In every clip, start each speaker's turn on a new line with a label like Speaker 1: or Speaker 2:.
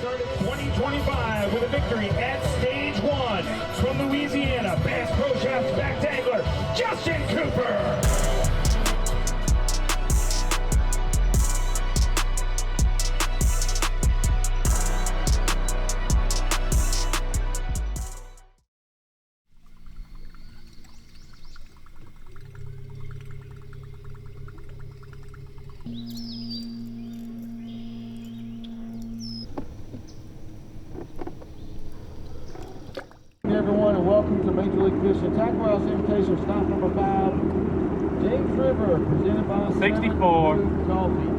Speaker 1: started 2025 with a victory at stage 1 from Louisiana, Bass Pro Shops back dangler, Justin Cooper.
Speaker 2: Everyone, and welcome to Major League Fishing Tackle House Invitation stop number 5, James River, presented by
Speaker 3: 64
Speaker 2: Coffee.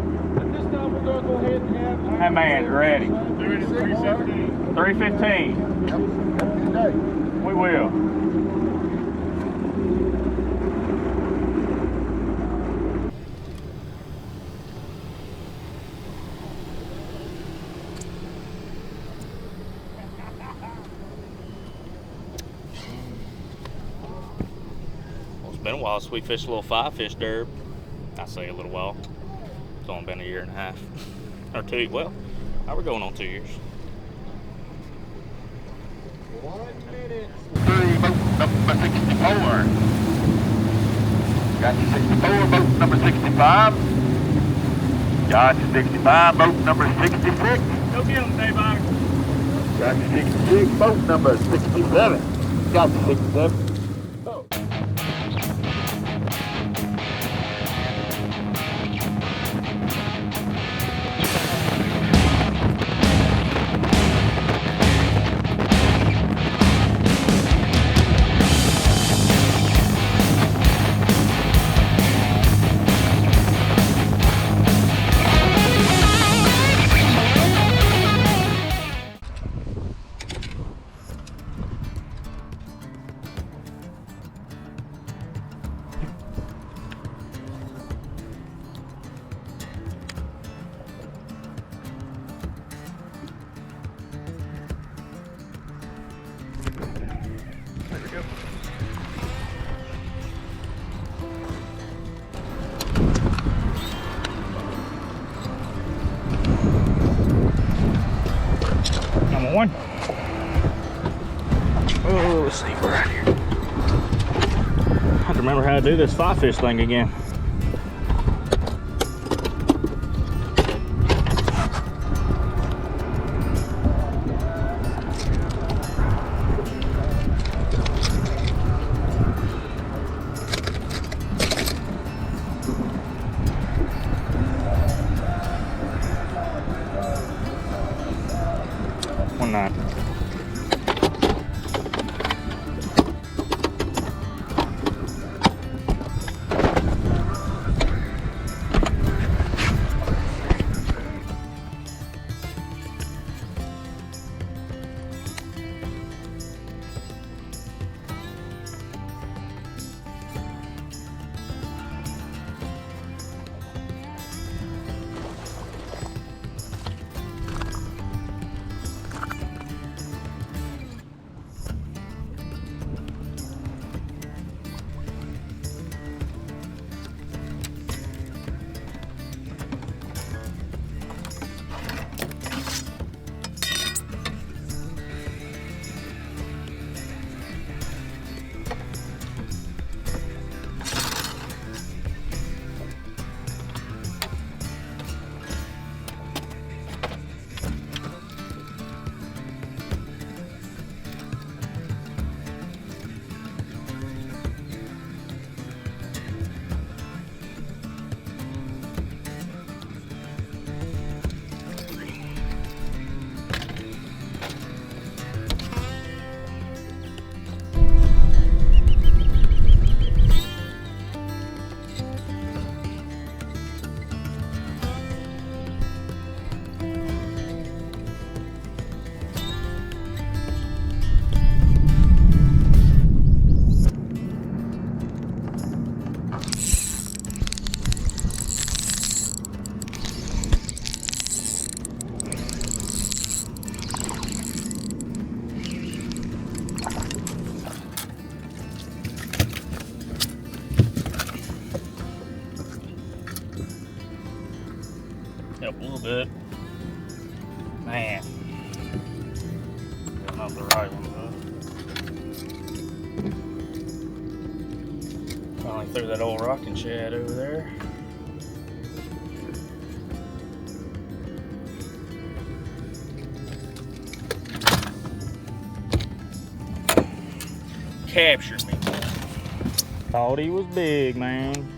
Speaker 2: At this time, we're going to go ahead and have
Speaker 3: Hey man, ready.
Speaker 1: 315.
Speaker 3: 315.
Speaker 2: Have a good day.
Speaker 3: We will.
Speaker 4: It's been a while since we fished a little 5-fish derb. I say a little while. It's only been a year and a half. Or 2. Well, we're going on 2 years.
Speaker 2: 1 minute.
Speaker 5: Boat number 64. Got you 64, boat number 65. Got you 65, boat number 66.
Speaker 3: Go get them, Daybox.
Speaker 5: Got you 66, boat number 67. Got you 67. Oh.
Speaker 3: Number 1. Oh, let's see, we're right here. I have to remember how to do this 5-fish thing again. One 9. Help a little bit. Man. not the right one though. Finally threw that old rocking shed over there. Captured me. Thought he was big, man.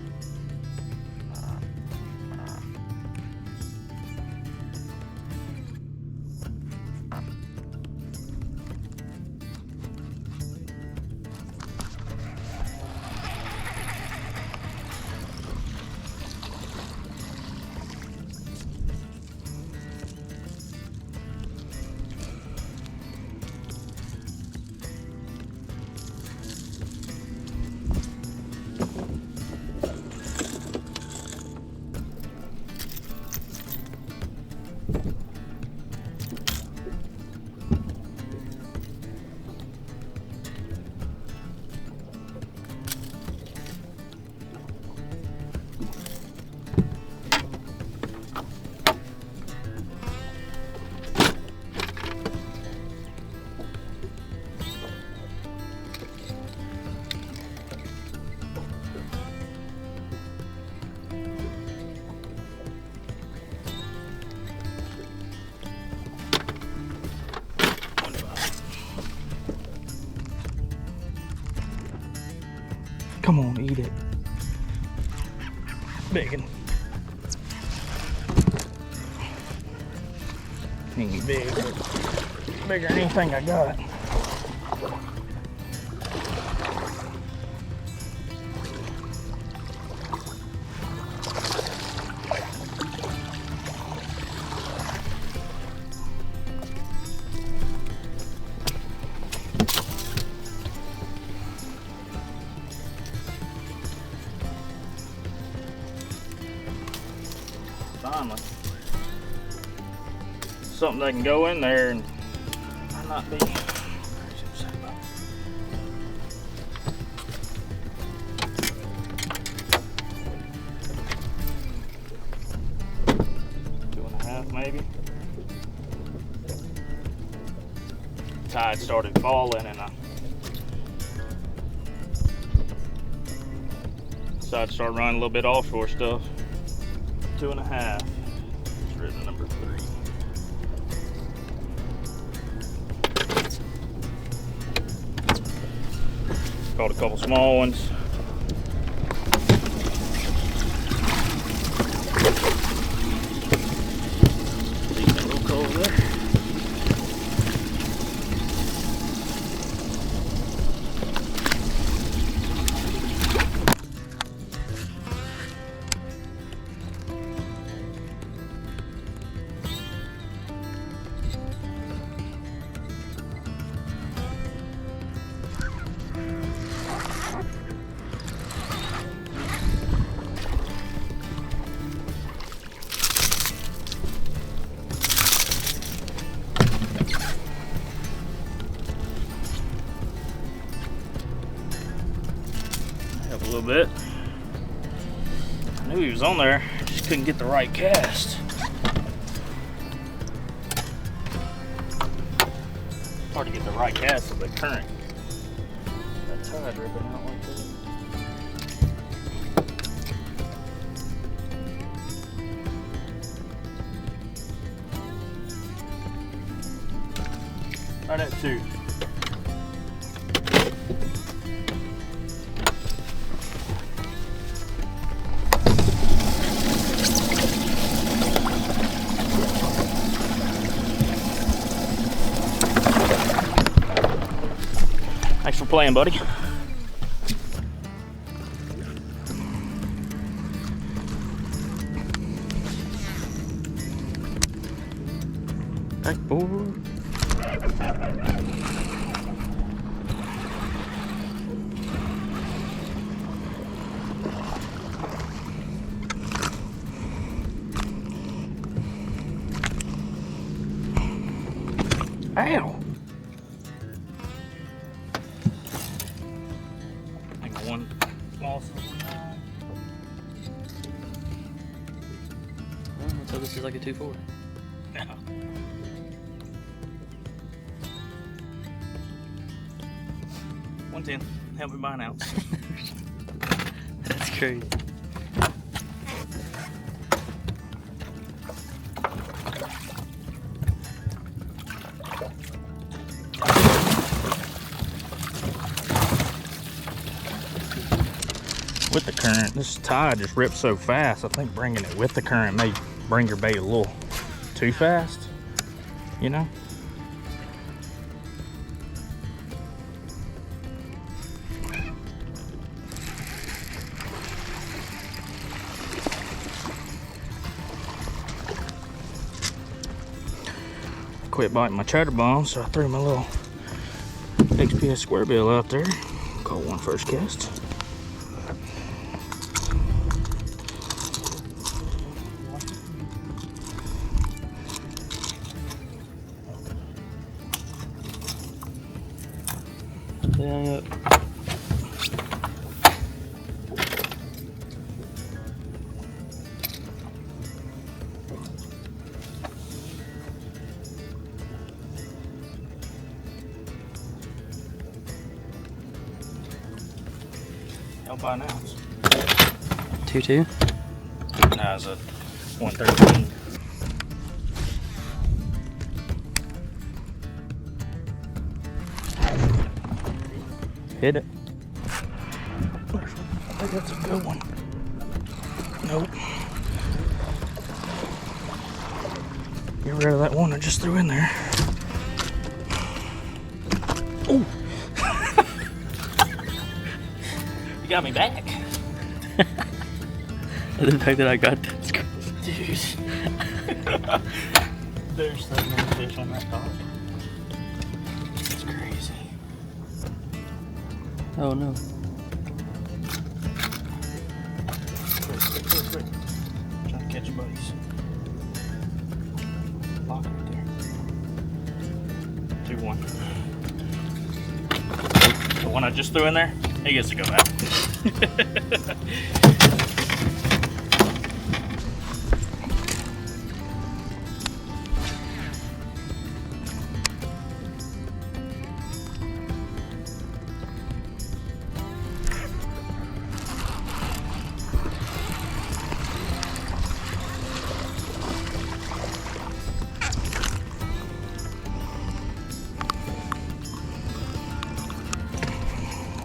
Speaker 3: Come on, eat it. Bacon. Ain't big, but bigger than anything I got. Finally, something that can go in there and not be. Two and a half, maybe. Tide started falling, and I decided to start running a little bit offshore stuff. 2.5. It's written number 3. Caught a couple small ones. Decent little culls there. Up a little bit. I knew he was on there, just couldn't get the right cast. Hard to get the right cast of the current. That tide ripping out like that. Right at 2. Thanks for playing, buddy. Backboard. Ow! I got one small silver.
Speaker 4: So this is like a 2-4.
Speaker 3: Yeah. 110. Help me buy an ounce.
Speaker 6: That's crazy.
Speaker 3: With the current, this tide just ripped so fast. I think bringing it with the current may bring your bait a little too fast, you know? Quit biting my chatter bomb, so I threw my little XPS square bill out there. Caught one first cast.
Speaker 6: Yeah,
Speaker 3: I'll buy an ounce.
Speaker 6: 2-2.
Speaker 3: Nah, it's a 113. Hit it. I think that's a good one. Nope. Get rid of that one I just threw in there. Oh! You got me back.
Speaker 6: The fact that I got that.
Speaker 3: Dude. There's so many fish on that dock. It's crazy.
Speaker 6: Oh no.
Speaker 3: Quick. Trying to catch your buddies. Lock right there. 2-1. The one I just threw in there, he gets to go out.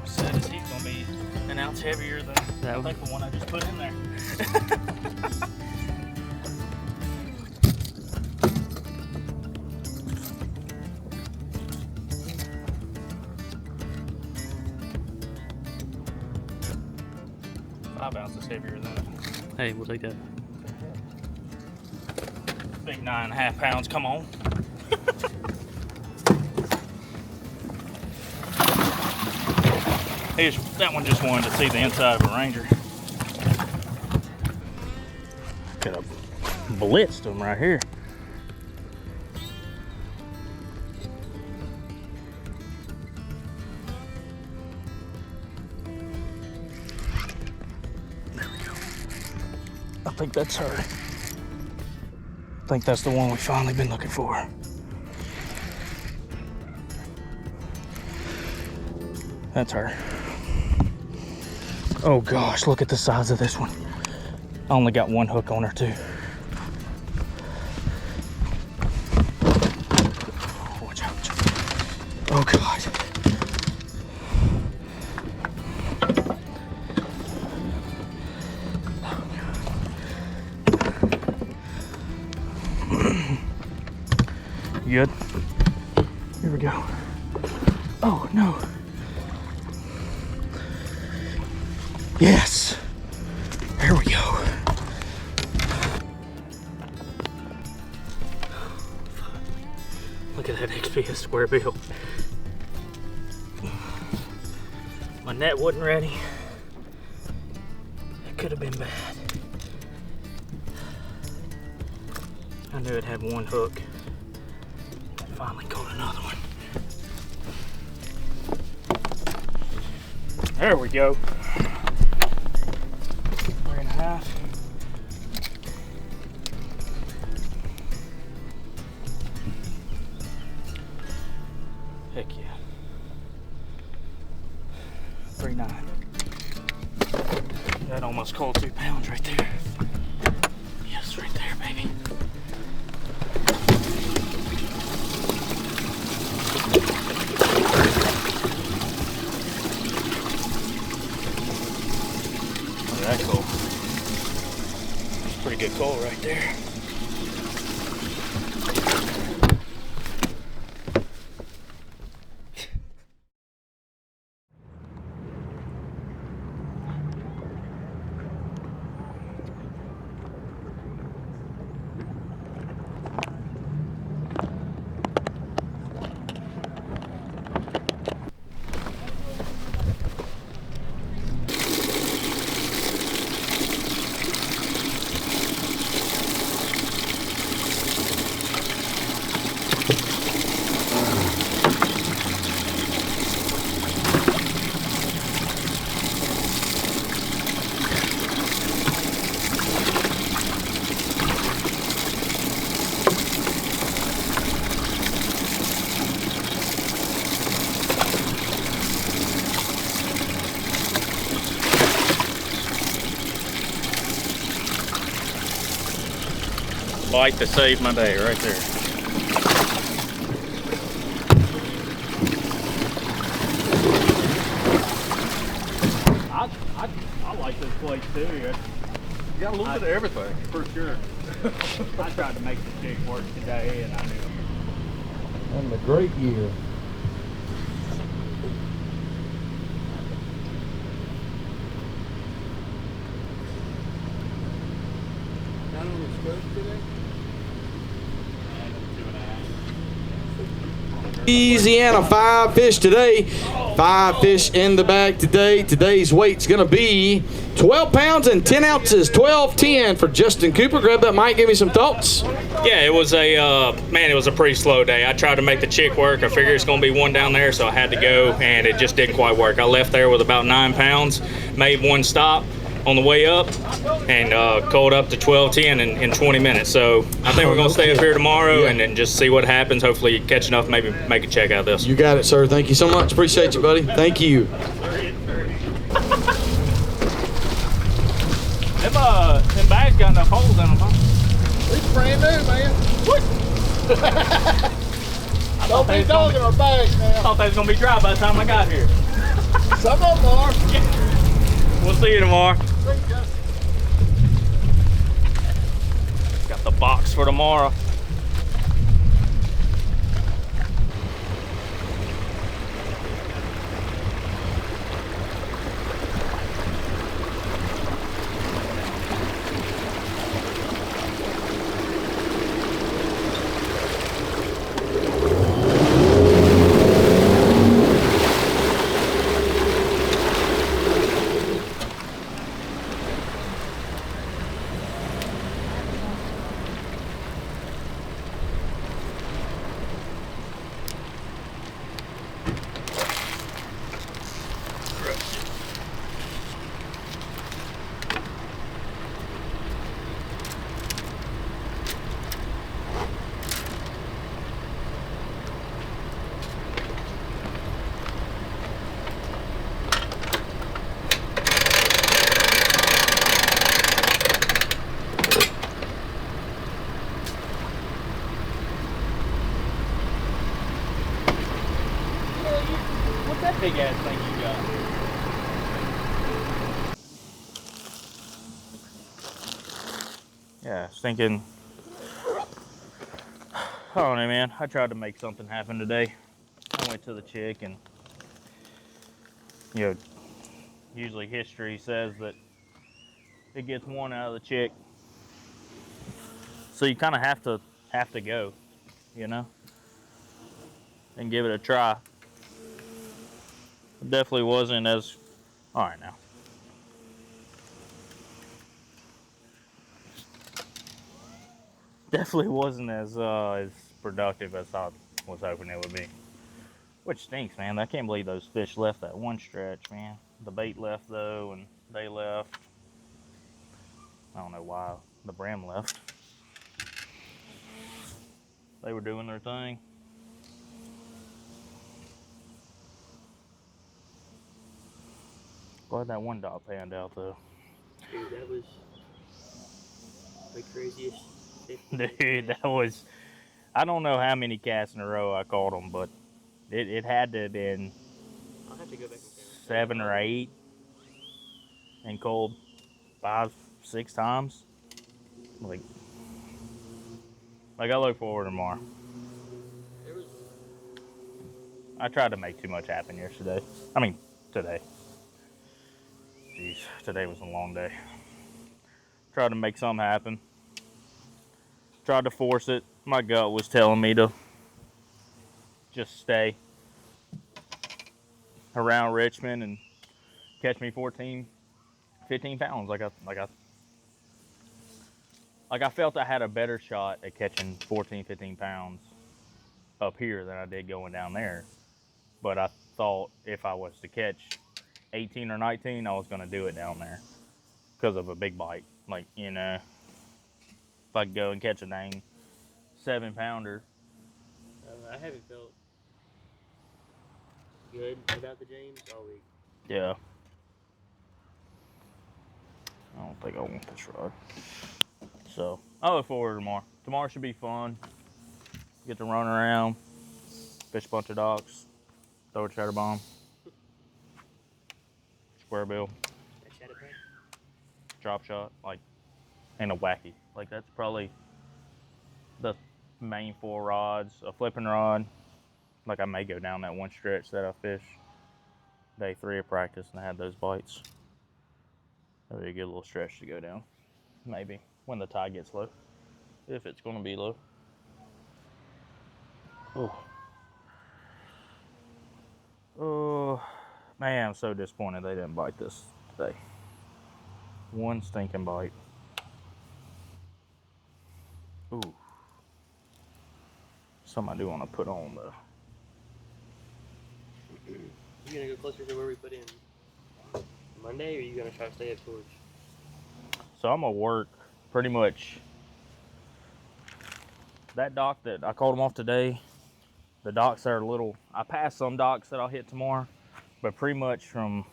Speaker 3: Said he's gonna be an ounce heavier than
Speaker 6: That
Speaker 3: I
Speaker 6: one?
Speaker 3: think the one I just put in there. Five ounces heavier than it.
Speaker 6: Hey, we'll take that.
Speaker 3: Big 9.5 pounds, come on. That one just wanted to see the inside of a Ranger. Could have blitzed him right here. There we go. I think that's her. I think that's the one we've finally been looking for. That's her. Oh gosh, look at the size of this one. I only got one hook on her too. Watch out. Oh God. You good? Here we go. Oh no. Yes. There we go. Look at that XPS square bill. My net wasn't ready. It could have been bad. I knew it had one hook. Finally caught another one. There we go. 3.5. Heck yeah.
Speaker 4: $1.99. That almost called 2 pounds right there. Yes, right there, baby. Look at that coal. Pretty good coal right there. Light to save my day right there. I like this place too. You
Speaker 2: got a little bit of everything, for sure.
Speaker 4: I tried to make the jig work today, and I knew.
Speaker 2: And the great year. Not on the scope today? Louisiana 5 fish today. 5 fish in the bag today. Today's weight's gonna be 12 pounds and 10 ounces. 12:10 for Justin Cooper. Grab that mic, give me some thoughts.
Speaker 4: Yeah, it was a man. It was a pretty slow day. I tried to make the chick work. I figured it's gonna be one down there, so I had to go, and it just didn't quite work. I left there with about 9 pounds. Made one stop on the way up, and called up to 12:10 in 20 minutes. So I think we're gonna stay up here tomorrow and then just see what happens. Hopefully catch enough, maybe make a check out of this.
Speaker 2: You got it, sir. Thank you so much. Appreciate you, buddy. Thank you.
Speaker 4: Them bags got enough holes in them, huh?
Speaker 2: It's brand new, man.
Speaker 4: What?
Speaker 2: Don't be dogging our bags
Speaker 4: I
Speaker 2: now.
Speaker 4: thought they was gonna be dry by the time I got here.
Speaker 2: Some of them are.
Speaker 4: We'll see you tomorrow. Got the box for tomorrow. What's that big ass thing you got? Yeah, I was thinking, I don't know, man. I tried to make something happen today. I went to the chick, and you know, usually history says that it gets one out of the chick, so you kind of have to go, you know, and give it a try. It definitely wasn't as, all right now. Definitely wasn't as productive as I was hoping it would be. Which stinks, man. I can't believe those fish left that one stretch, man. The bait left though, and they left. I don't know why the brim left. They were doing their thing.
Speaker 3: Glad that one dot panned out though.
Speaker 6: Dude, that was the craziest.
Speaker 3: Dude, that was. I don't know how many casts in a row I caught them, but it had to have been
Speaker 6: I'll have to go back and count.
Speaker 3: 7 or 8 and cold 5, 6 times. Like I look forward to tomorrow.
Speaker 6: There was
Speaker 3: I tried to make too much happen yesterday. I mean, today. Jeez, today was a long day. Tried to make something happen. Tried to force it. My gut was telling me to just stay around Richmond and catch me 14, 15 pounds. Like I felt I had a better shot at catching 14, 15 pounds up here than I did going down there. But I thought if I was to catch 18 or 19, I was going to do it down there because of a big bite. Like, you know, if I could go and catch a dang 7-pounder.
Speaker 6: I haven't felt good about the James all week.
Speaker 3: Yeah. I don't think I want this rod. So, I look forward to tomorrow. Tomorrow should be fun. Get to run around, fish a bunch of docks, throw a cheddar bomb, square bill,
Speaker 6: That shadow pack.
Speaker 3: drop shot, like, and a wacky. Like, that's probably the main 4 rods. A flipping rod. Like, I may go down that one stretch that I fished day 3 of practice and I had those bites. That'd be a good little stretch to go down. Maybe when the tide gets low, if it's going to be low. Oh, man, I'm so disappointed they didn't bite this today. One stinking bite. Ooh. Something I do want to put on though.
Speaker 6: You gonna go closer to where we put in Monday, or are you gonna try to stay at George?
Speaker 3: So I'm gonna work pretty much that dock that I called them off today. The docks are a little. I passed some docks that I'll hit tomorrow, but pretty much from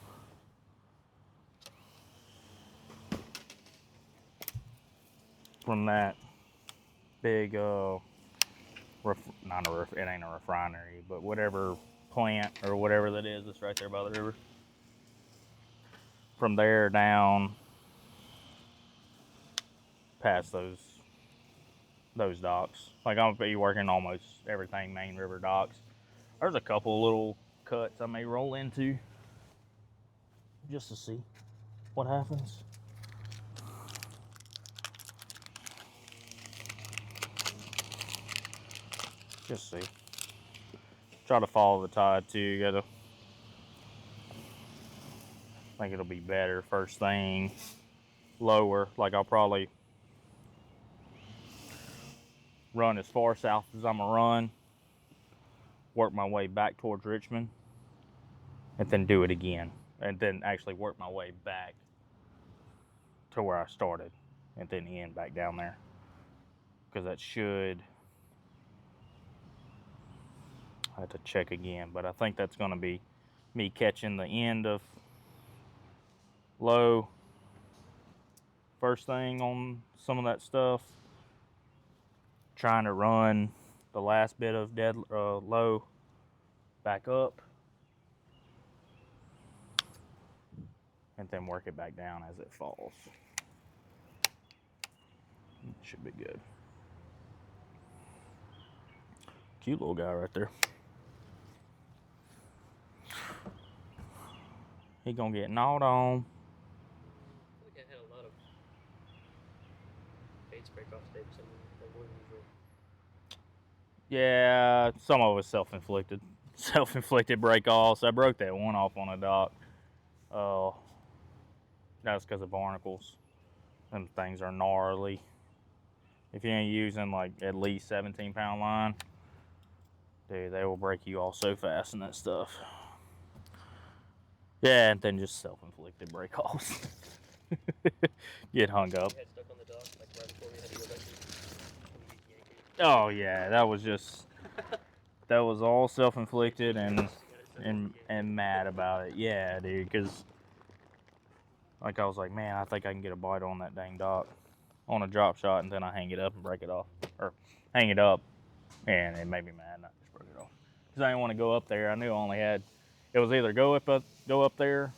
Speaker 3: that big not it ain't a refinery, but whatever plant or whatever that is that's right there by the river. From there down past those docks. Like I'm gonna be working almost everything main river docks. There's a couple little cuts I may roll into just to see what happens. Just see. Try to follow the tide too. You gotta. I think it'll be better first thing. Lower. Like I'll probably run as far south as I'm gonna run. Work my way back towards Richmond. And then do it again. And then actually work my way back to where I started. And then end back down there. Because that should. I have to check again, but I think that's going to be me catching the end of low first thing on some of that stuff. Trying to run the last bit of dead low back up, and then work it back down as it falls. Should be good. Cute little guy right there. He gonna get gnawed on.
Speaker 6: I feel like I had a lot of baits break off today for some reason. Like more than usual.
Speaker 3: Yeah, some of it was self-inflicted. Self-inflicted break-offs. I broke that one off on a dock. That was because of barnacles. Them things are gnarly. If you ain't using like at least 17-pound line, dude, they will break you off so fast in that stuff. Yeah, and then just self-inflicted break-offs. Get hung up.
Speaker 6: You had stuck on the dock like right before we had to go back to.
Speaker 3: Oh yeah, that was just that was all self-inflicted and mad about it. Yeah, dude, because Like I was like, man, I think I can get a bite on that dang dock on a drop shot, and then I hang it up and break it off, or hang it up, and it made me mad, and I just broke it off because I didn't want to go up there. I knew I only had, it was either go up there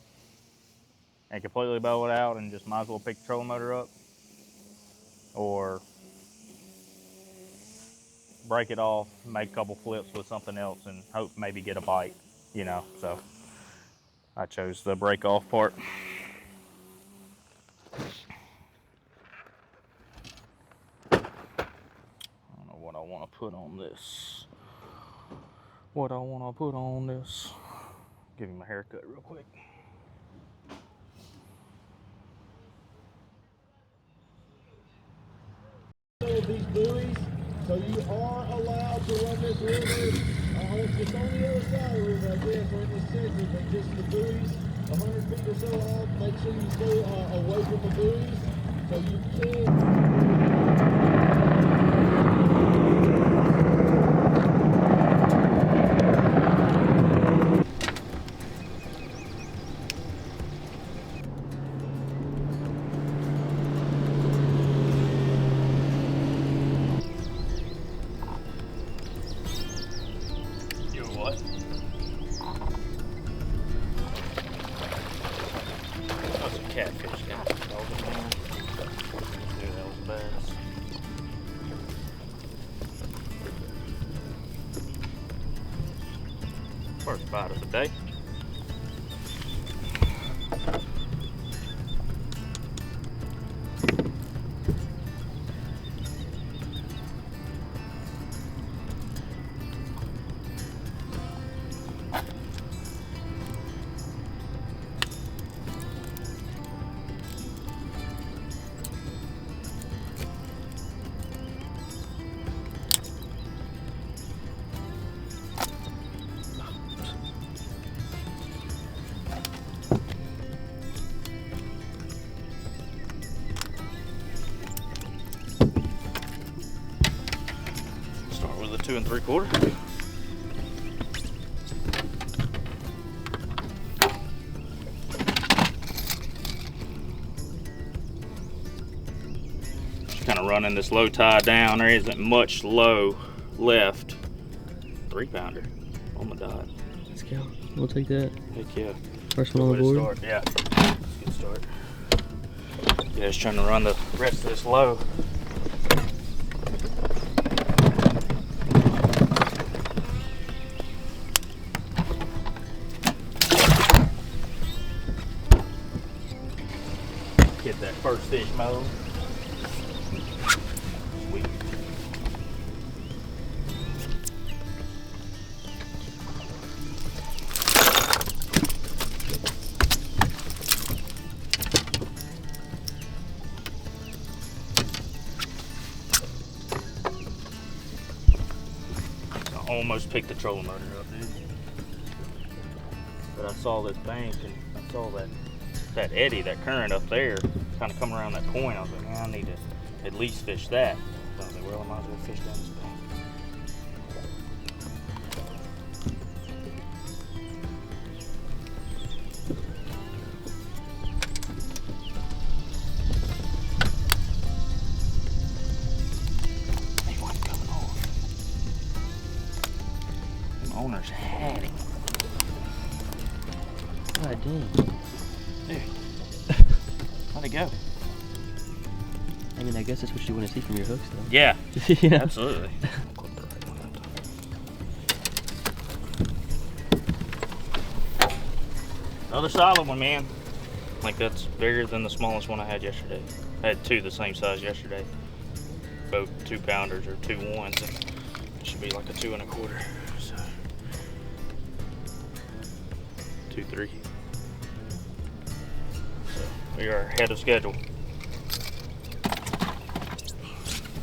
Speaker 3: and completely bow it out and just might as well pick the trolling motor up, or break it off, make a couple flips with something else, and hope maybe get a bite, you know. So I chose the break off part. I don't know what I want to put on this. Give him a haircut real quick.
Speaker 1: These buoys, so you are allowed to run this river. It's on the other side of the river, I guess, or in this section, but just the buoys, 100 feet or so off. Make sure you stay away from the buoys, so you can't.
Speaker 3: Catfish got dog in there. Dude, that was bass. First bite of the day. Start with a 2 3/4. Just kind of running this low tide down. There isn't much low left. 3-pounder on the dot.
Speaker 6: Let's go. We'll take that.
Speaker 3: Heck yeah.
Speaker 6: First one on the board.
Speaker 3: Start. Yeah. Good start. Yeah, just trying to run the rest of this low. Get that first fish mode. Sweet. I almost picked the trolling motor up, dude. But I saw this bank and I saw that eddy, that current up there, kind of come around that point. I was like, man, I need to at least fish that. So I was like, well, I might as well fish down this bank. He wasn't coming off. Them owners had him.
Speaker 6: God dang.
Speaker 3: Dude, how'd it go?
Speaker 6: I mean, I guess that's what you want to see from your hooks, though.
Speaker 3: Yeah,
Speaker 6: Yeah.
Speaker 3: absolutely. Another solid one, man. Like that's bigger than the smallest one I had yesterday. I had 2 the same size yesterday. Both 2-pounders or 2 1s. And it should be like a 2 1/4. So 2 3. So we are ahead of schedule.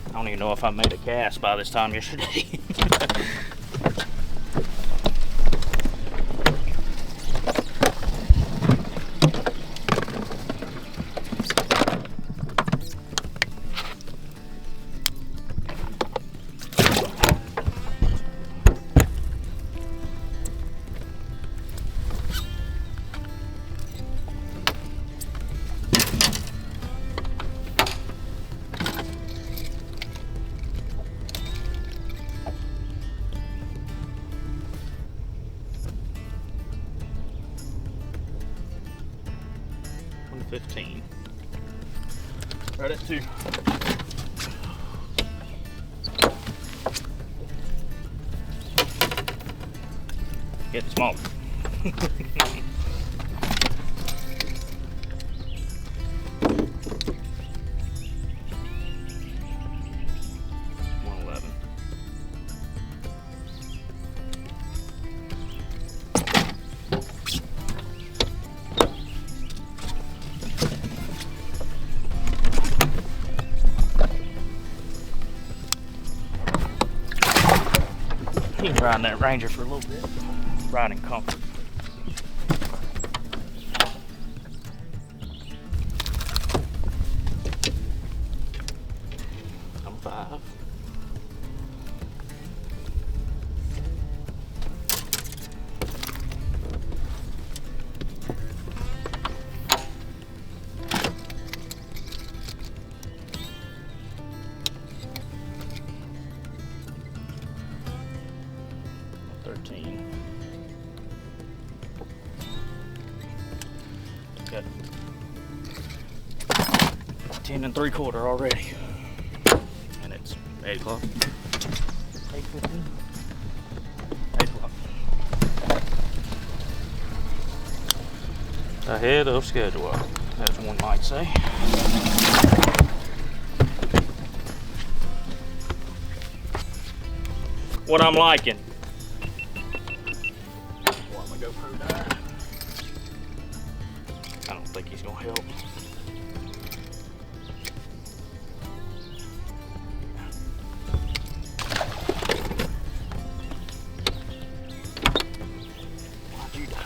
Speaker 3: I don't even know if I made a cast by this time yesterday. 115. Right at 2. Getting smaller. 111. You can ride that Ranger for a little bit. Riding comfort. I'm 5. Got 10 3/4 already. And it's 8 o'clock. 8:15. 8 o'clock. Ahead of schedule, as one might say. What I'm liking. I don't think he's gonna help. Why'd you die?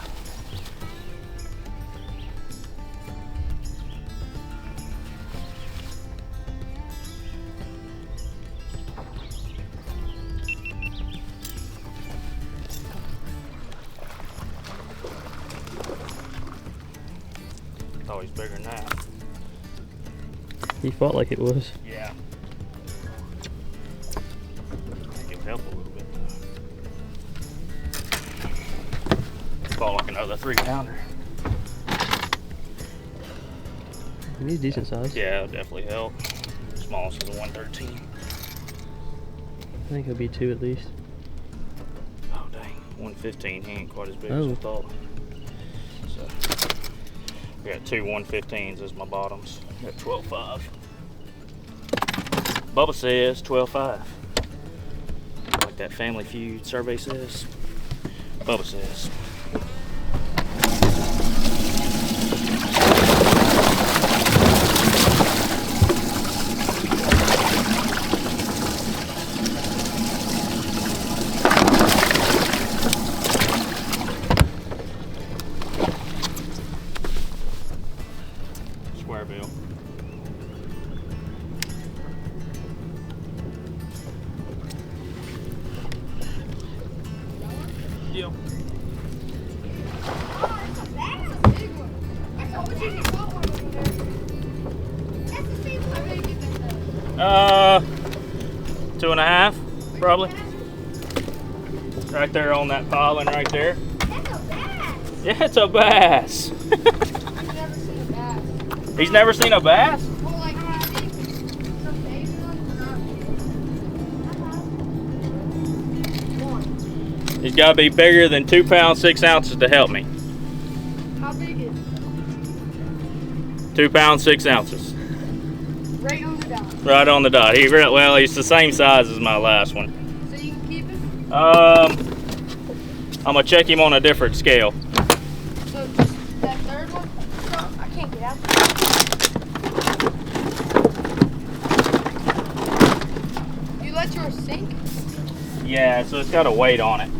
Speaker 3: Oh, he's bigger than that.
Speaker 6: He fought like it was.
Speaker 3: Yeah. It help a little bit. Fought like another 3-pounder.
Speaker 6: He's decent size.
Speaker 3: Yeah, it'll definitely help. Smallest is a 113.
Speaker 6: I think he'll be 2 at least.
Speaker 3: Oh dang, 115. He ain't quite as big as
Speaker 6: Oh.
Speaker 3: I thought. So we got 2 115s as my bottoms. Got 12.5. Bubba says 12.5. Like that Family Feud survey says. Bubba says. Square bill. Yep. Uh, 2.5, probably. Right there on that piling right there. Yeah, it's a bass. He's never seen a bass? He's got to be bigger than 2 pounds 6 ounces to help me.
Speaker 7: How big is
Speaker 3: 2 pounds 6 ounces.
Speaker 7: right on the dot?
Speaker 3: Right on the dot. Well, he's the same size as my last one.
Speaker 7: So you can keep it?
Speaker 3: I'm gonna check him on a different scale.
Speaker 7: So just that third one? So I can't get out there. You let yours sink?
Speaker 3: Yeah, so it's got a weight on it.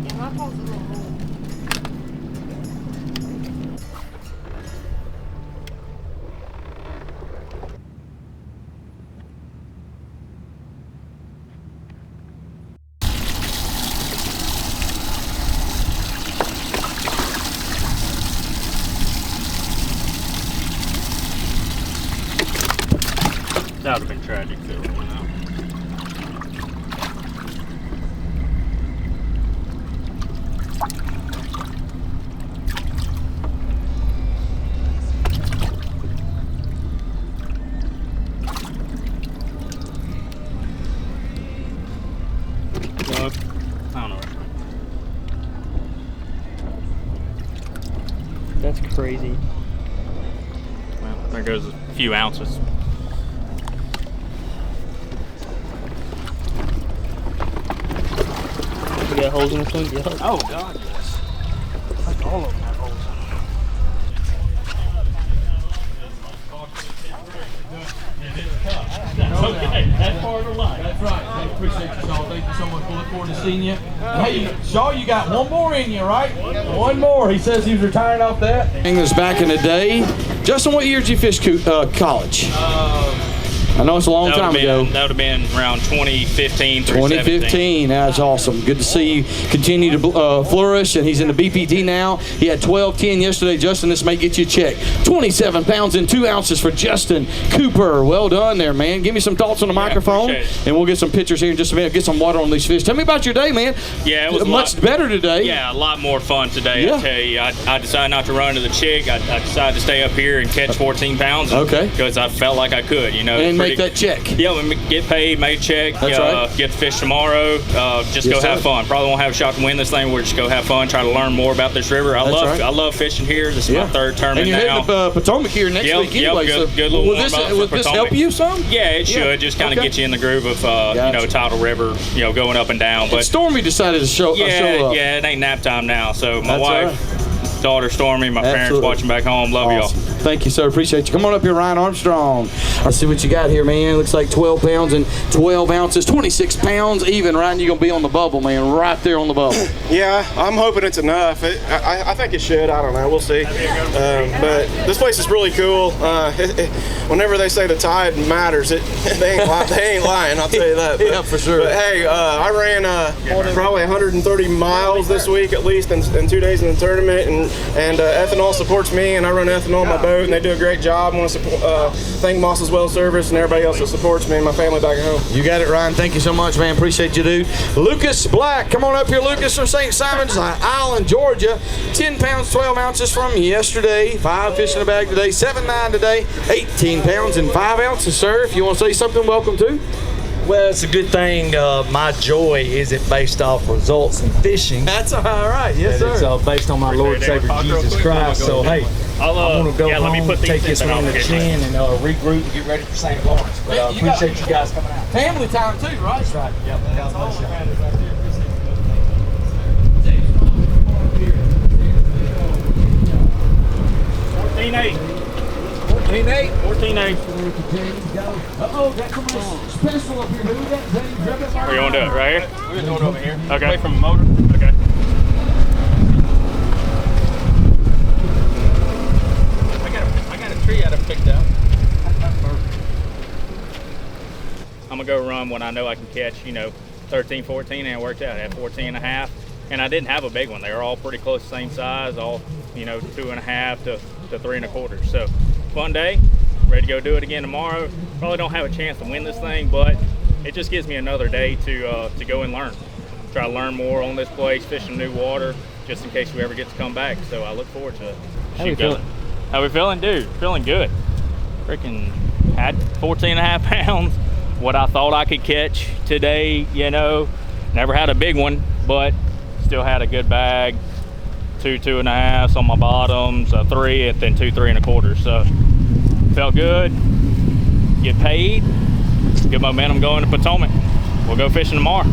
Speaker 7: Yeah, my phone's a little old.
Speaker 3: That would have been tragic if it would have went out.
Speaker 6: crazy.
Speaker 3: Well, there goes a few ounces.
Speaker 6: You got holes in this one? Yeah.
Speaker 3: Oh God, yes. Like all of them have holes in them.
Speaker 2: Okay, that's part of the life. That's right. I appreciate you, Shaw. Thank you so much. We look forward to seeing you. Hey, Shaw, you got one more in you, right? One more. He says he's retiring off that. English back in the day. Justin, what year did you fish college? I know it's a long time ago.
Speaker 4: That would have been around 2015 through
Speaker 2: 2015. That's awesome. Good to see you continue to flourish. And he's in the BPT now. He had 12-10 yesterday. Justin, this may get you a check. 27 pounds and 2 ounces for Justin Cooper. Well done there, man. Give me some thoughts on the microphone, and we'll get some pictures here in just a minute. Get some water on these fish. Tell me about your day, man.
Speaker 4: Yeah, it was
Speaker 2: much better today.
Speaker 4: Yeah, a lot more fun today.
Speaker 2: Yeah.
Speaker 4: I tell you, I decided not to run to the chick. I decided to stay up here and catch 14 pounds.
Speaker 2: Okay.
Speaker 4: Because I felt like I could, you know.
Speaker 2: And make that check.
Speaker 4: Yeah, we get paid, make a check.
Speaker 2: That's right.
Speaker 4: Get to fish tomorrow. Just
Speaker 2: Yes,
Speaker 4: go have
Speaker 2: sir.
Speaker 4: fun. Probably won't have a shot to win this thing. We're just go have fun, try to learn more about this river. I love fishing here. This is my third tournament
Speaker 2: and you're
Speaker 4: now.
Speaker 2: heading to Potomac here next week anyway.
Speaker 4: Good little
Speaker 2: will
Speaker 4: warm-up for
Speaker 2: will this help
Speaker 4: Potomac.
Speaker 2: you some?
Speaker 4: Yeah, it should. Just kind of get you in the groove of you know, Tidal River, you know, going up and down. But
Speaker 2: Stormy decided to show up.
Speaker 4: Yeah, it ain't nap time now. So my wife, daughter Stormy, my parents watching back home. Love y'all.
Speaker 2: Thank you, sir. Appreciate you. Come on up here, Ryan Armstrong. Let's see what you got here, man. Looks like 12 pounds and 12 ounces, 26 pounds even. Ryan, you're going to be on the bubble, man, right there on the bubble.
Speaker 8: Yeah, I'm hoping it's enough. I think it should. I don't know. We'll see. But this place is really cool. Whenever they say the tide matters, they ain't lying. I'll tell you that.
Speaker 2: Yeah, for sure.
Speaker 8: But hey, I ran probably 130 miles this week at least in 2 days in the tournament, and Ethanol supports me, and I run Ethanol on my boat, and they do a great job. I want to thank Moss's Well Service and everybody else that supports me and my family back at home.
Speaker 2: You got it, Ryan. Thank you so much, man. Appreciate you, dude. Lucas Black, come on up here, Lucas, from St. Simon's Island, Georgia. 10 pounds, 12 ounces from yesterday. 5 fish in the bag today. 7-9 today. 18 pounds and 5 ounces, sir. If you want to say something, welcome to.
Speaker 9: Well, it's a good thing. My joy isn't based off results in fishing.
Speaker 2: That's all right. Yes, sir.
Speaker 9: It's based on my Lord and Savior Jesus Christ. So, hey, I'm going to go home, take this one in the chin, and regroup and get ready for St. Lawrence. But I appreciate you guys coming out.
Speaker 2: Family time, too, right?
Speaker 9: That's right. Yep. God bless you.
Speaker 3: 14-8.
Speaker 2: 14-8.
Speaker 3: 14-8.
Speaker 2: Uh-oh, got somebody special up here. Who is that? Is that you driven?
Speaker 3: Where you want to do it? Right here?
Speaker 9: We're going to do it over here.
Speaker 3: Okay. Away from the motor? Okay.
Speaker 9: I got a tree I done picked up.
Speaker 3: I'm going to go run when I know I can catch, you know, 13, 14, and it worked out. I had 14 and a half, and I didn't have a big one. They were all pretty close, same size, all, you know, 2.5 to 3 1/4. So, fun day. Ready to go do it again tomorrow. Probably don't have a chance to win this thing, but it just gives me another day to go and learn. Try to learn more on this place, fish some new water, just in case we ever get to come back. So I look forward to it.
Speaker 6: How we feeling?
Speaker 3: How we feeling, dude? Feeling good. Freaking had 14 and a half pounds. What I thought I could catch today, you know. Never had a big one, but still had a good bag. 2 2.5 on my bottoms, a 3, and then 2 3 1/4. So felt good. Get paid. Good momentum going to Potomac. We'll go fishing tomorrow.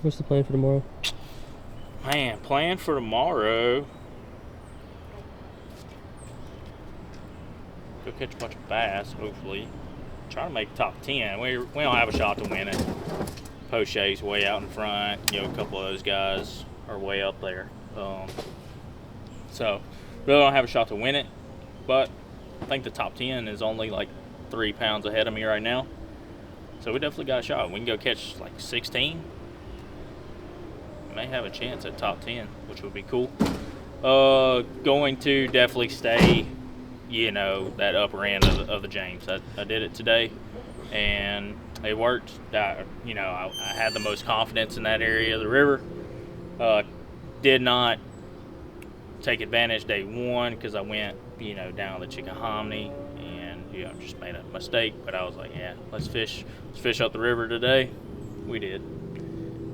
Speaker 6: What's the plan for tomorrow?
Speaker 3: Man, plan for tomorrow. Go catch a bunch of bass, hopefully. Try to make top 10. We don't have a shot to win it. Poche's way out in front. You know, a couple of those guys are way up there. So, really don't have a shot to win it. But I think the top 10 is only like 3 pounds ahead of me right now.
Speaker 4: So we definitely got a shot. We can go catch like 16. May have a chance at top 10, which would be cool. Going to definitely stay, you know, that upper end of the James. I did it today, and it worked. You know, I had the most confidence in that area of the river. Did not take advantage day one because I went, you know, down the Chickahominy and, you know, just made a mistake. But I was like, yeah, let's fish up the river today. We did.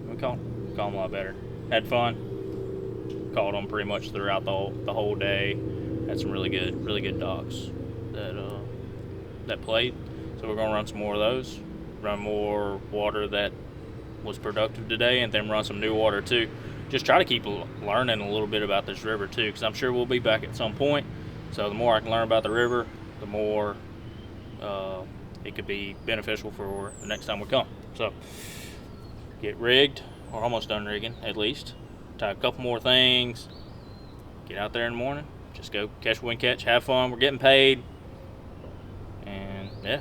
Speaker 4: We caught them a lot better. Had fun. Caught them pretty much throughout the whole day. Had some really good dogs that played. So we're gonna run some more of those. Run more water that was productive today, and then run some new water too. Just try to keep learning a little bit about this river too, because I'm sure we'll be back at some point. So the more I can learn about the river, the more it could be beneficial for the next time we come. So get rigged. We're almost done rigging, at least. Tie a couple more things. Get out there in the morning. Just go catch what we can catch. Have fun. We're getting paid. And yeah.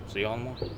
Speaker 4: See y'all in the morning.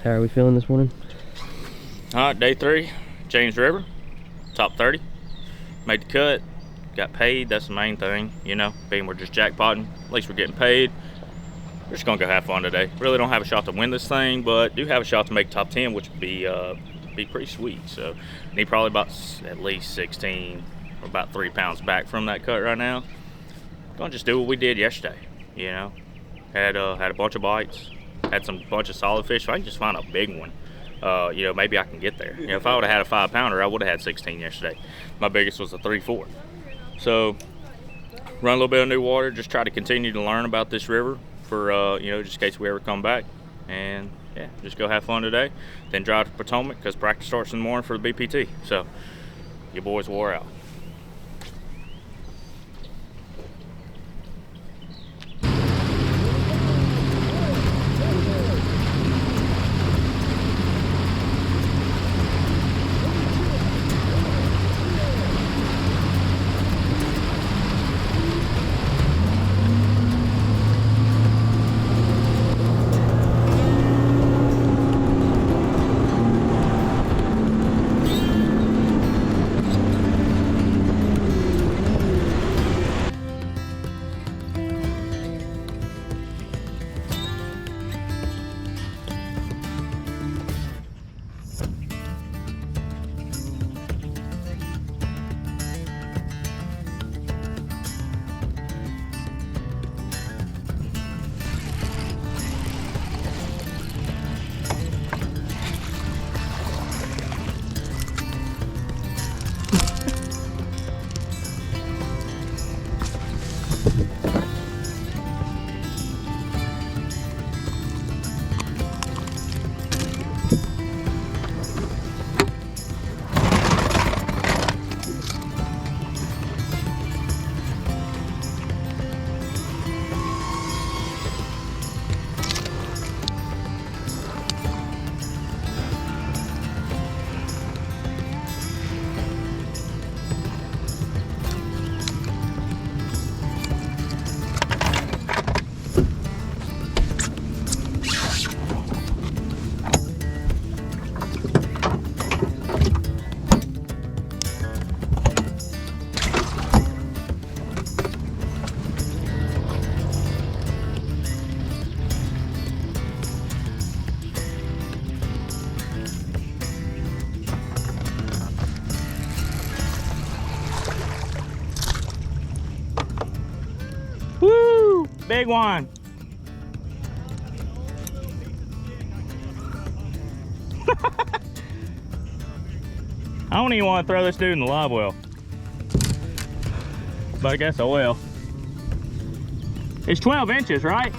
Speaker 6: How are we feeling this morning?
Speaker 4: All right, day 3, James River, top 30. Made the cut, got paid. That's the main thing, you know. Being we're just jackpotting, at least we're getting paid. We're just gonna go have fun today. Really don't have a shot to win this thing, but do have a shot to make top 10, which would be pretty sweet. So need probably about at least 16 or about 3 pounds back from that cut right now. Gonna just do what we did yesterday, you know. Had a bunch of bites. Had some bunch of solid fish. If I can just find a big one, you know, maybe I can get there. You know, if I would have had a 5-pounder, I would have had 16 yesterday. My biggest was a 3/4. So run a little bit of new water. Just try to continue to learn about this river for you know, just in case we ever come back. And yeah, just go have fun today. Then drive to Potomac because practice starts in the morning for the BPT. So your boys wore out.
Speaker 3: big one. I don't even want to throw this dude in the live well, but I guess I will. It's 12 inches, right?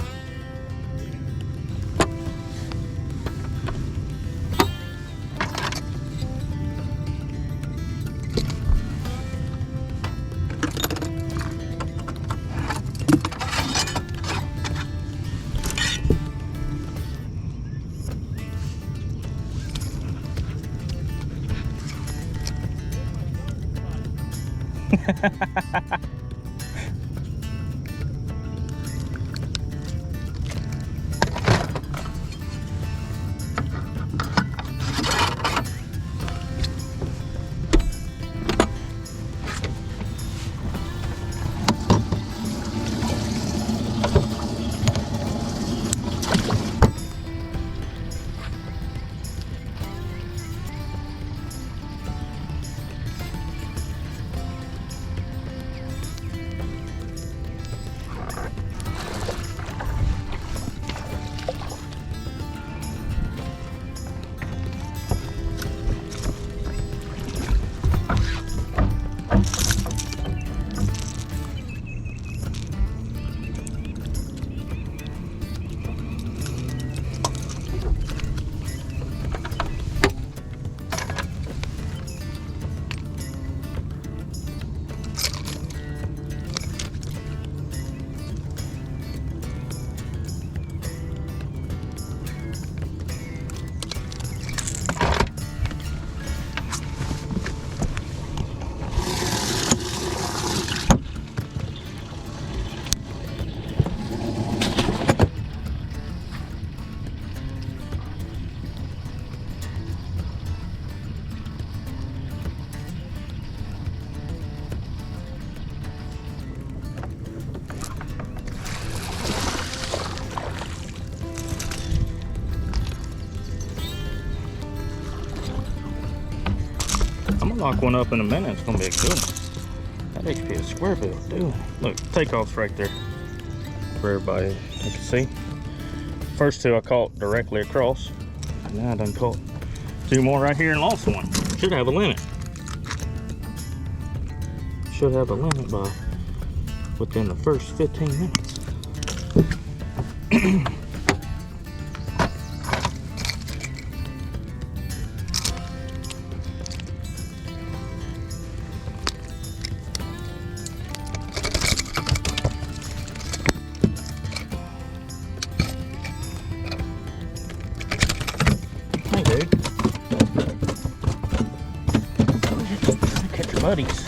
Speaker 3: I'm gonna lock one up in a minute. It's gonna be a good one. That HP is square bill, dude. Look, takeoff's right there for everybody you can see. First two I caught directly across. Now I done caught two more right here and lost one. Should have a limit. Should have a limit by within the first 15 minutes. Hey, dude. Catch your buddies.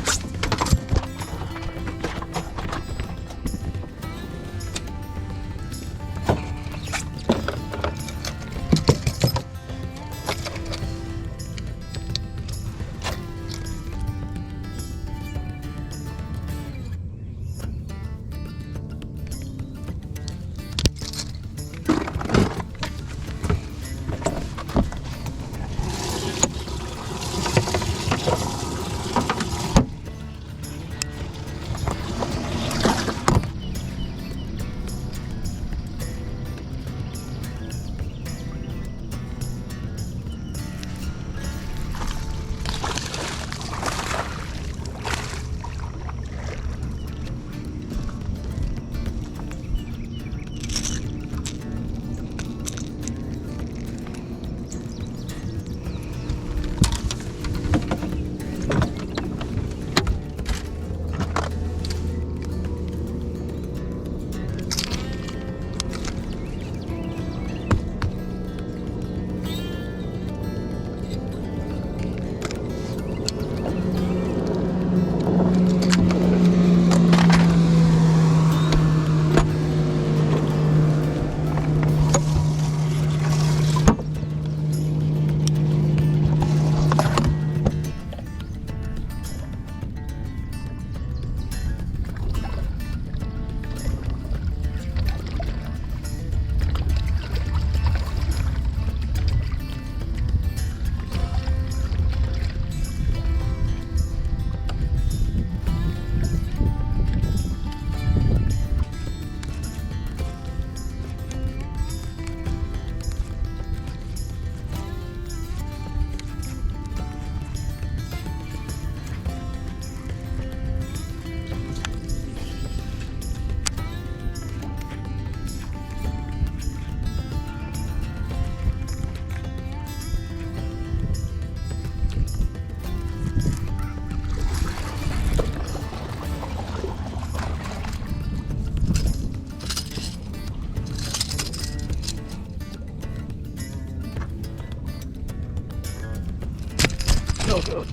Speaker 3: go.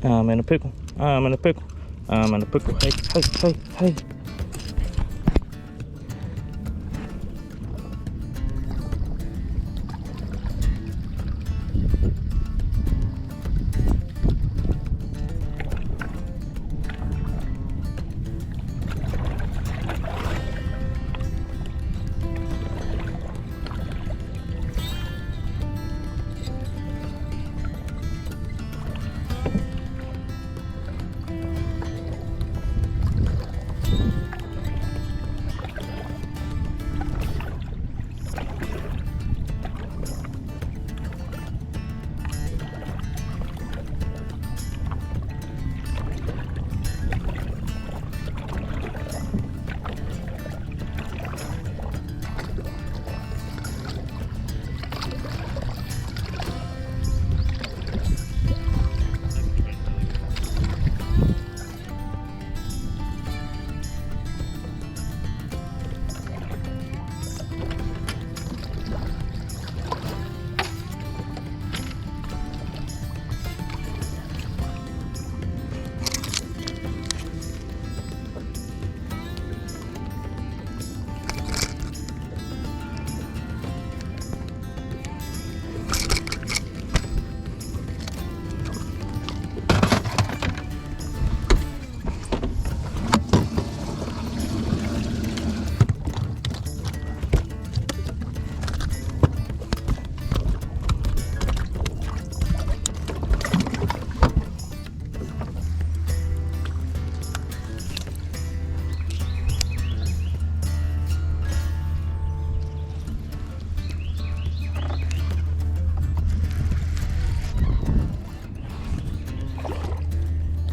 Speaker 3: I'm in a pickle. I'm in a pickle. I'm in a pickle. Hey, hey, hey, hey.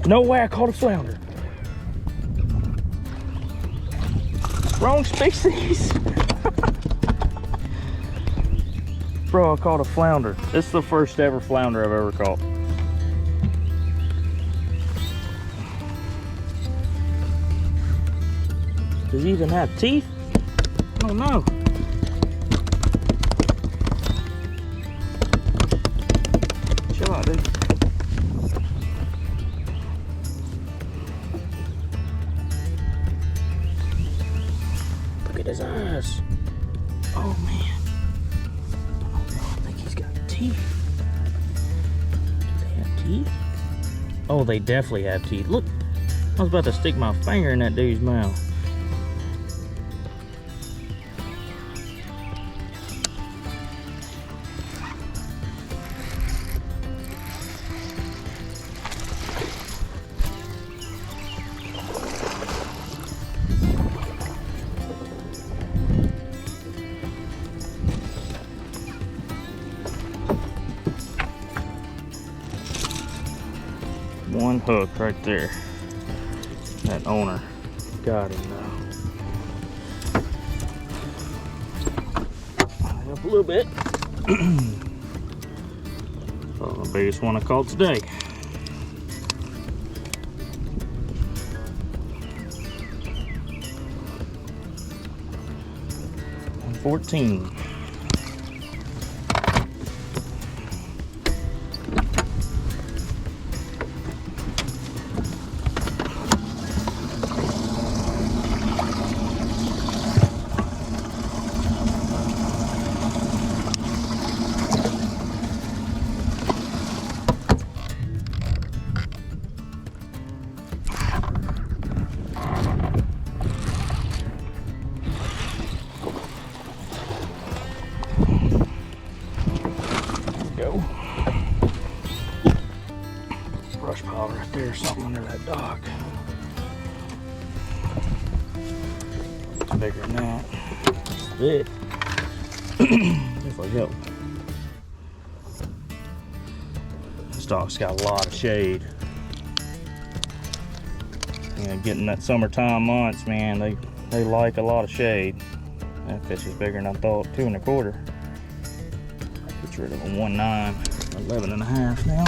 Speaker 3: No way, I caught a flounder. Wrong species. Bro, I caught a flounder. This is the first ever flounder I've ever caught. Does he even have teeth? I don't know. Chill out, dude. Look at his eyes. Oh man. Oh, I think he's got teeth. Do they have teeth? Oh, they definitely have teeth. Look, I was about to stick my finger in that dude's mouth. One hook right there. That owner got him now. Up a little bit. Probably the biggest one I caught today. 14. Brush pile right there, something under that dock. It's bigger than that. It's big. Definitely help. This dock's got a lot of shade. And getting that summertime months, man, they like a lot of shade. That fish is bigger than I thought, 2 1/4. Gets rid of a 1.9. 11.5 now.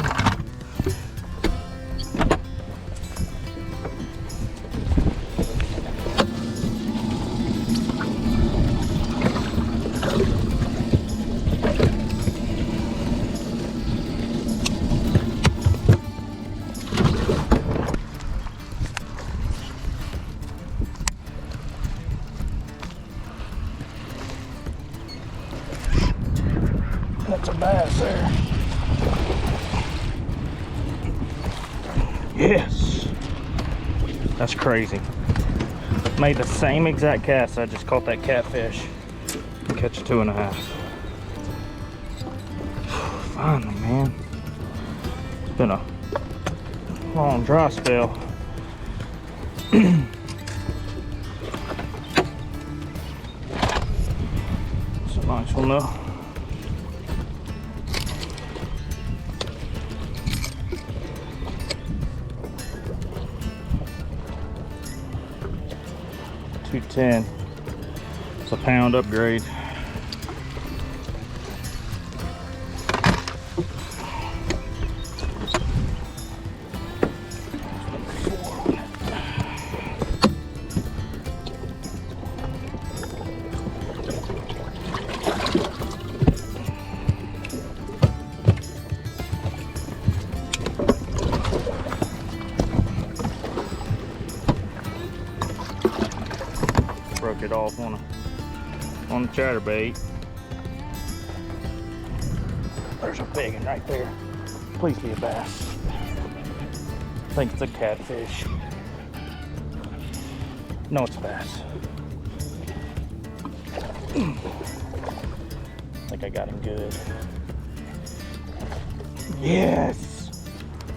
Speaker 3: That's a bass there. Yes. That's crazy. Made the same exact cast. I just caught that catfish. Catch a 2.5. Finally, man. It's been a long dry spell. It's a nice one though. $2.10. It's a pound upgrade. Broke it off on the chatterbait. There's a big one right there. Please be a bass. I think it's a catfish. No, it's a bass. I think I got him good. Yes!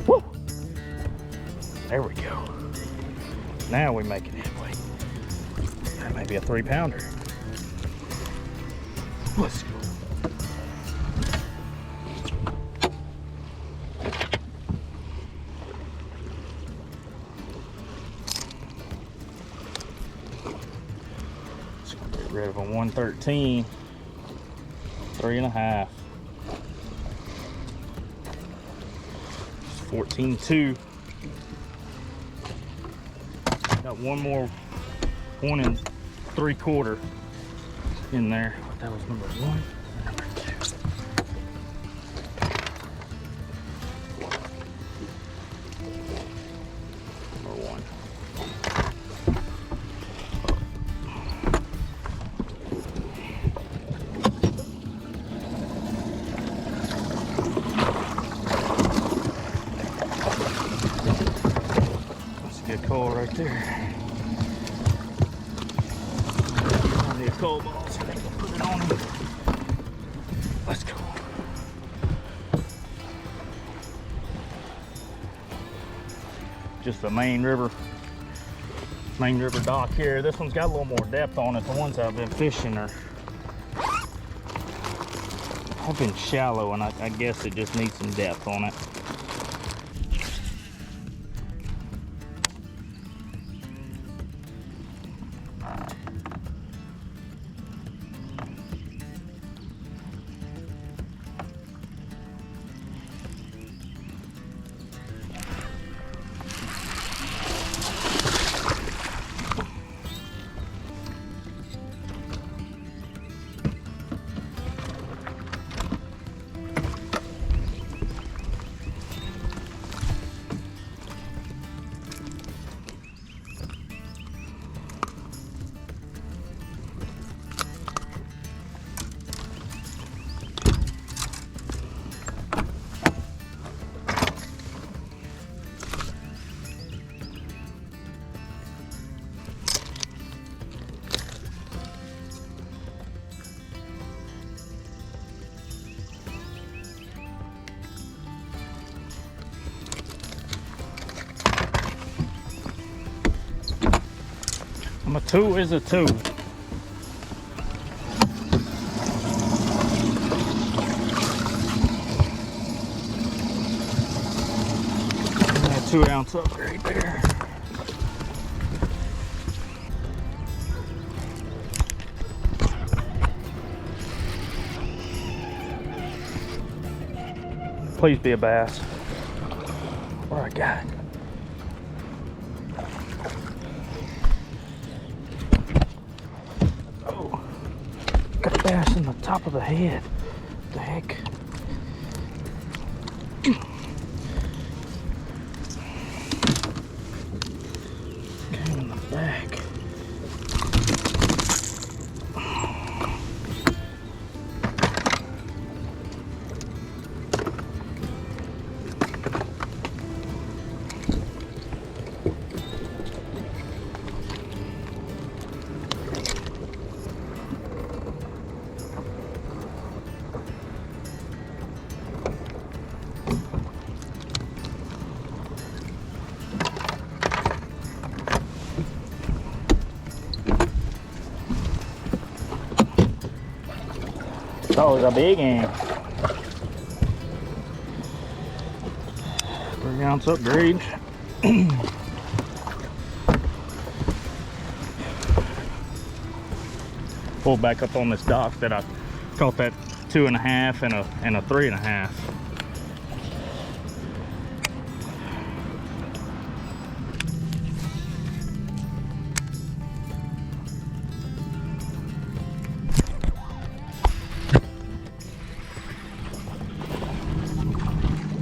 Speaker 3: Woo! There we go. Now we're making headway. That may be a 3-pounder. Let's go. Let's get rid of a 113. 3.5. 14.2. Got one more 1 3/4 in there. That was number 1 and number 2. Number 1. That's a good call right there. Cold balls. I think we'll put it on him. Let's go. Just the main river dock here. This one's got a little more depth on it. The ones I've been fishing have been shallow, and I guess it just needs some depth on it. A 2 is a 2. That 2-ounce upgrade there. Please be a bass. What I got? Oh, got a bass in the top of the head. What the heck? Came in the back. That was a big one. 3-ounce upgrade. Pull back up on this dock that I caught that 2.5 and a 3.5.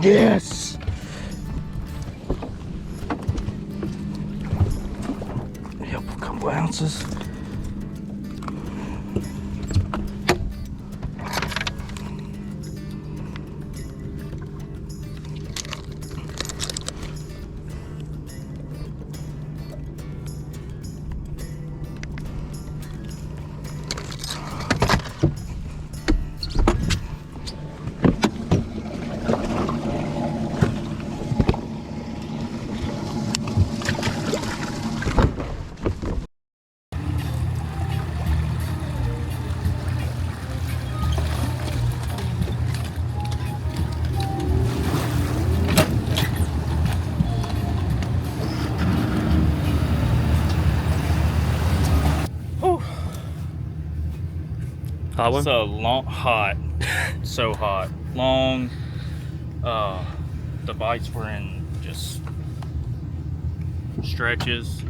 Speaker 3: Yes! Yep, a couple ounces.
Speaker 9: Hot one?
Speaker 3: It's a long, hot, so hot, long. The bites were in just stretches.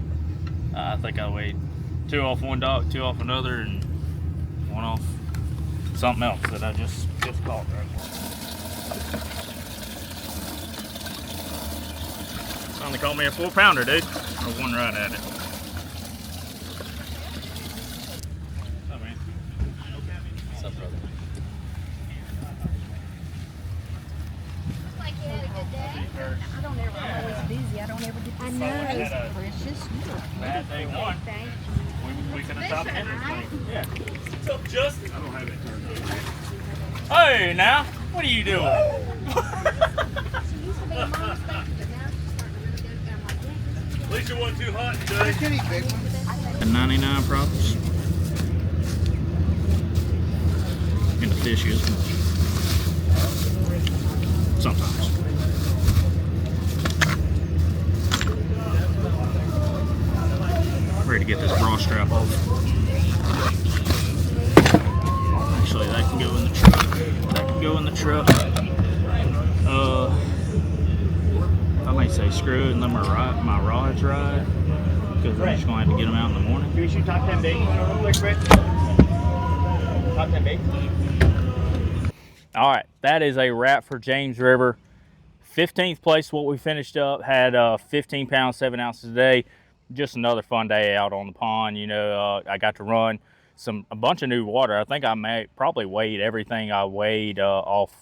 Speaker 3: I think I weighed 2 off one dock, 2 off another, and 1 off something else that I just caught right now. Finally caught me a 4-pounder, dude. Or one right at it.
Speaker 7: I don't ever, I'm always busy. I don't ever get to say it's precious.
Speaker 3: Bad day one.
Speaker 7: Thank
Speaker 3: We could have stopped Henry's. Yeah.
Speaker 9: What's up, Justin? I don't have it turned on.
Speaker 3: Hey, now, what are you doing?
Speaker 9: At least it wasn't too hot today.
Speaker 3: And 99 props. And the fish is sometimes. Ready to get this bra strap off. Actually, that can go in the truck. That can go in the truck. I may say screw it and let my rods ride, because I'm just going to have to get them out in the morning.
Speaker 5: Can we shoot top 10 bait real quick, Brett? Top 10 bait?
Speaker 3: All right, that is a wrap for James River. 15th place, what we finished up, had 15 pounds, 7 ounces a day. Just another fun day out on the pond. You know, I got to run a bunch of new water. I think I probably weighed everything I weighed off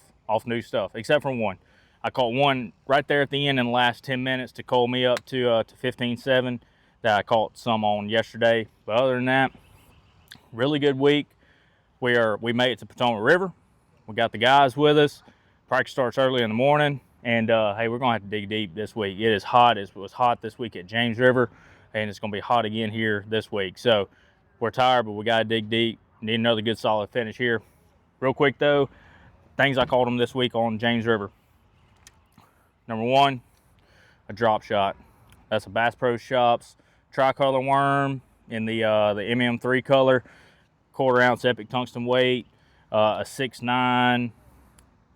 Speaker 3: new stuff, except for one. I caught one right there at the end in the last 10 minutes to coal me up to 15.7 that I caught some on yesterday. But other than that, really good week. We made it to Potomac River. We got the guys with us. Practice starts early in the morning. And hey, we're gonna have to dig deep this week. It is hot. It was hot this week at James River, and it's gonna be hot again here this week. So we're tired, but we gotta dig deep. Need another good solid finish here. Real quick though, things I caught them this week on James River. Number one, a drop shot. That's a Bass Pro Shops tricolor worm in the MM3 color, 1/4 ounce epic tungsten weight, a 6.9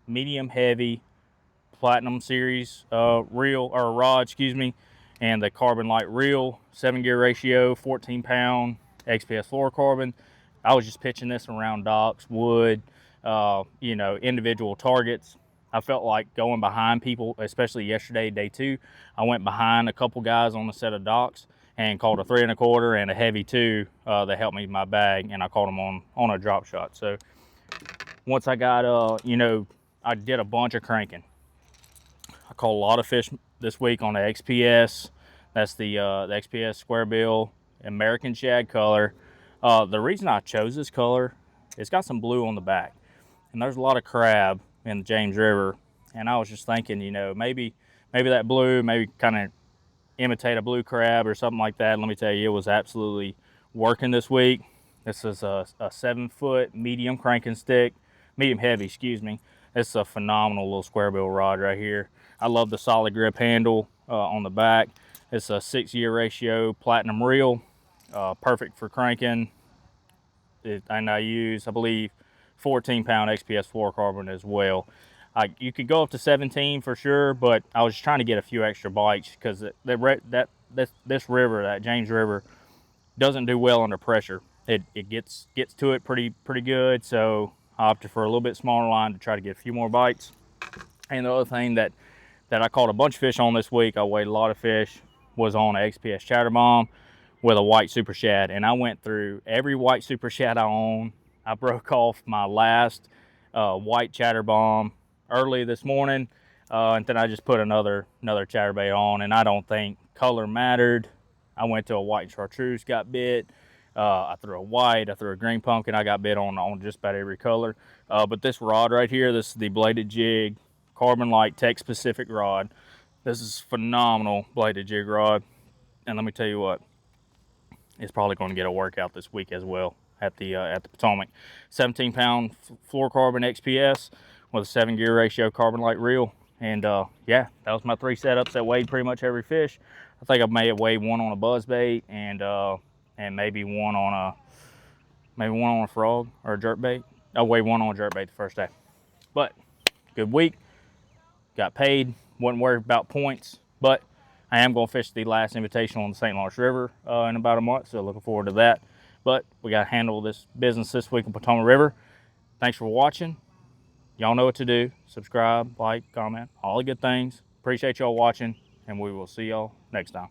Speaker 3: medium heavy Platinum Series reel or rod, excuse me, and the Carbon Light reel, 7-gear ratio, 14-pound XPS fluorocarbon. I was just pitching this around docks, wood, you know, individual targets. I felt like going behind people, especially yesterday, day 2. I went behind a couple guys on the set of docks and caught a 3 1/4 and a heavy 2 that helped me with my bag, and I caught them on a drop shot. So once I got, you know, I did a bunch of cranking. I caught a lot of fish this week on the XPS. That's the XPS square bill American shad color. The reason I chose this color, it's got some blue on the back, and there's a lot of crab in the James River, and I was just thinking, you know, maybe that blue, maybe kind of imitate a blue crab or something like that. Let me tell you, it was absolutely working this week. This is a 7-foot medium cranking stick, medium heavy, excuse me. It's a phenomenal little square bill rod right here. I love the solid grip handle on the back. It's a 6-year ratio platinum reel, perfect for cranking. And I use, I believe, 14-pound XPS fluorocarbon as well. You could go up to 17 for sure, but I was trying to get a few extra bites because this river, that James River, doesn't do well under pressure. It gets to it pretty good, so I opted for a little bit smaller line to try to get a few more bites. And the other thing that I caught a bunch of fish on this week, I weighed a lot of fish, was on an XPS chatterbomb with a white super shad, and I went through every white super shad I own. I broke off my last white chatterbomb early this morning, and then I just put another chatterbait on, and I don't think color mattered. I went to a white chartreuse, got bit. I threw a white, I threw a green pumpkin, I got bit on just about every color. But this rod right here, this is the Bladed Jig Carbon Light Tech Specific rod. This is phenomenal bladed jig rod, and let me tell you what, it's probably going to get a workout this week as well at the Potomac. 17-pound fluorocarbon XPS with a 7-gear ratio carbon light reel. And yeah, that was my 3 setups that weighed pretty much every fish. I think I may have weighed one on a buzzbait and maybe one on a frog or a jerkbait. I weighed one on a jerkbait the first day. But good week. Got paid. Wasn't worried about points, but I am going to fish the last Invitational on the St. Lawrence River in about a month, so looking forward to that. But we got to handle this business this week in Potomac River. Thanks for watching. Y'all know what to do. Subscribe, like, comment, all the good things. Appreciate y'all watching, and we will see y'all next time.